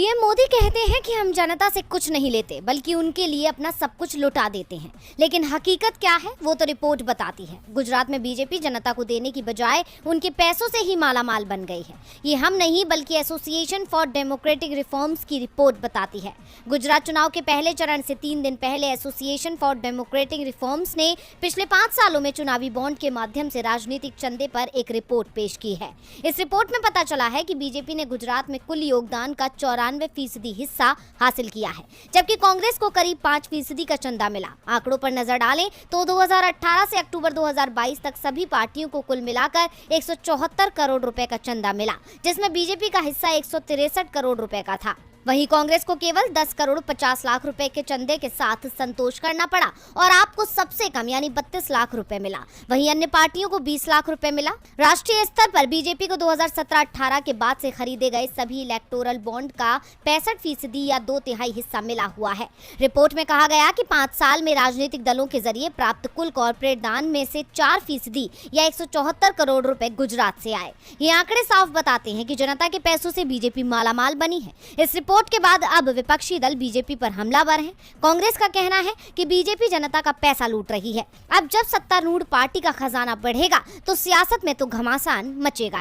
PM Modi कहते हैं कि हम जनता से कुछ नहीं लेते बल्कि उनके लिए अपना सब कुछ लुटा देते हैं, लेकिन हकीकत क्या है वो तो रिपोर्ट बताती है। गुजरात में बीजेपी जनता को देने की बजाय उनके पैसों से ही मालामाल बन गई है। ये हम नहीं बल्कि एसोसिएशन फॉर डेमोक्रेटिक रिफॉर्म्स की रिपोर्ट बताती है। गुजरात चुनाव के पहले चरण से 3 दिन पहले एसोसिएशन फॉर डेमोक्रेटिक रिफॉर्म्स ने पिछले 5 सालों में चुनावी बॉन्ड के माध्यम से राजनीतिक चंदे पर एक रिपोर्ट पेश की है। इस रिपोर्ट में पता चला है कि बीजेपी ने गुजरात में कुल योगदान का 94% हिस्सा हासिल किया है, जबकि कांग्रेस को करीब 5% का चंदा मिला। आंकड़ों पर नजर डालें तो 2018 से अक्टूबर 2022 तक सभी पार्टियों को कुल मिलाकर 174 करोड़ रुपए का चंदा मिला, जिसमें बीजेपी का हिस्सा 163 करोड़ रुपए का था। वहीं कांग्रेस को केवल 10 करोड़ 50 लाख रुपए के चंदे के साथ संतोष करना पड़ा और आपको सबसे कम यानी 32 लाख रुपए मिला। वहीं अन्य पार्टियों को 20 लाख रुपए मिला। राष्ट्रीय स्तर पर बीजेपी को 2017-18 के बाद से खरीदे गए सभी इलेक्टोरल बॉन्ड का 65% या 2/3 हिस्सा मिला हुआ है। रिपोर्ट में कहा गया कि 5 साल में राजनीतिक दलों के जरिए प्राप्त कुल कॉर्पोरेट दान में से 4% या 174 करोड़ रुपए गुजरात से आए। ये आंकड़े साफ बताते हैं कि जनता के पैसों से बीजेपी मालामाल बनी है। इस रिपोर्ट के बाद अब विपक्षी दल बीजेपी पर हमलावर हैं। कांग्रेस का कहना है कि बीजेपी जनता का पैसा लूट रही है। अब जब सत्तारूढ़ पार्टी का खजाना बढ़ेगा तो सियासत में तो घमासान मचेगा।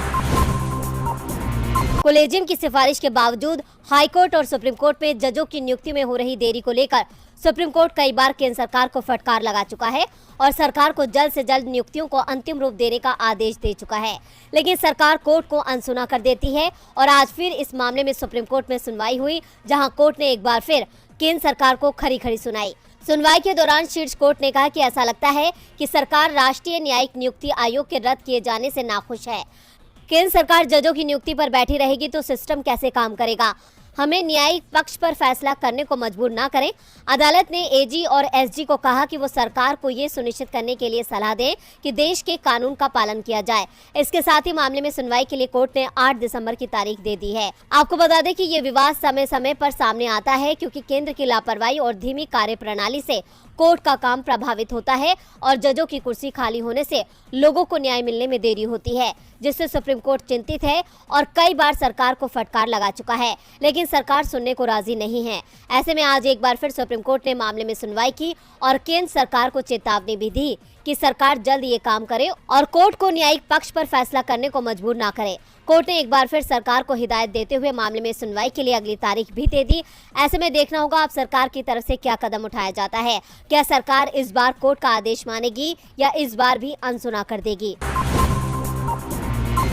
कोलेजियम की सिफारिश के बावजूद हाईकोर्ट और सुप्रीम कोर्ट में जजों की नियुक्ति में हो रही देरी को लेकर सुप्रीम कोर्ट कई बार केंद्र सरकार को फटकार लगा चुका है और सरकार को जल्द से जल्द नियुक्तियों को अंतिम रूप देने का आदेश दे चुका है, लेकिन सरकार कोर्ट को अनसुना कर देती है। और आज फिर इस मामले में सुप्रीम कोर्ट में सुनवाई हुई, जहां कोर्ट ने एक बार फिर केंद्र सरकार को खरी खरी सुनाई। सुनवाई के दौरान शीर्ष कोर्ट ने कहा कि ऐसा लगता है कि सरकार राष्ट्रीय न्यायिक नियुक्ति आयोग के रद्द किए जाने से नाखुश है। केंद्र सरकार जजों की नियुक्ति पर बैठी रहेगी तो सिस्टम कैसे काम करेगा? हमें न्यायिक पक्ष पर फैसला करने को मजबूर ना करें। अदालत ने एजी और एसजी को कहा कि वो सरकार को ये सुनिश्चित करने के लिए सलाह दें कि देश के कानून का पालन किया जाए। इसके साथ ही मामले में सुनवाई के लिए कोर्ट ने 8 दिसंबर की तारीख दे दी है। आपको बता दें कि ये विवाद समय समय पर सामने आता है, क्योंकि केंद्र की लापरवाही और धीमी कार्यप्रणाली से कोर्ट का काम प्रभावित होता है और जजों की कुर्सी खाली होने से लोगों को न्याय मिलने में देरी होती है, जिससे सुप्रीम कोर्ट चिंतित है और कई बार सरकार को फटकार लगा चुका है, लेकिन सरकार सुनने को राजी नहीं है। ऐसे में आज एक बार फिर सुप्रीम कोर्ट ने मामले में सुनवाई की और केंद्र सरकार को चेतावनी भी दी कि सरकार जल्द ये काम करे और कोर्ट को न्यायिक पक्ष पर फैसला करने को मजबूर ना करे। कोर्ट ने एक बार फिर सरकार को हिदायत देते हुए मामले में सुनवाई के लिए अगली तारीख भी दे दी। ऐसे में देखना होगा अब सरकार की तरफ से क्या कदम उठाया जाता है। क्या सरकार इस बार कोर्ट का आदेश मानेगी या इस बार भी अनसुना कर देगी?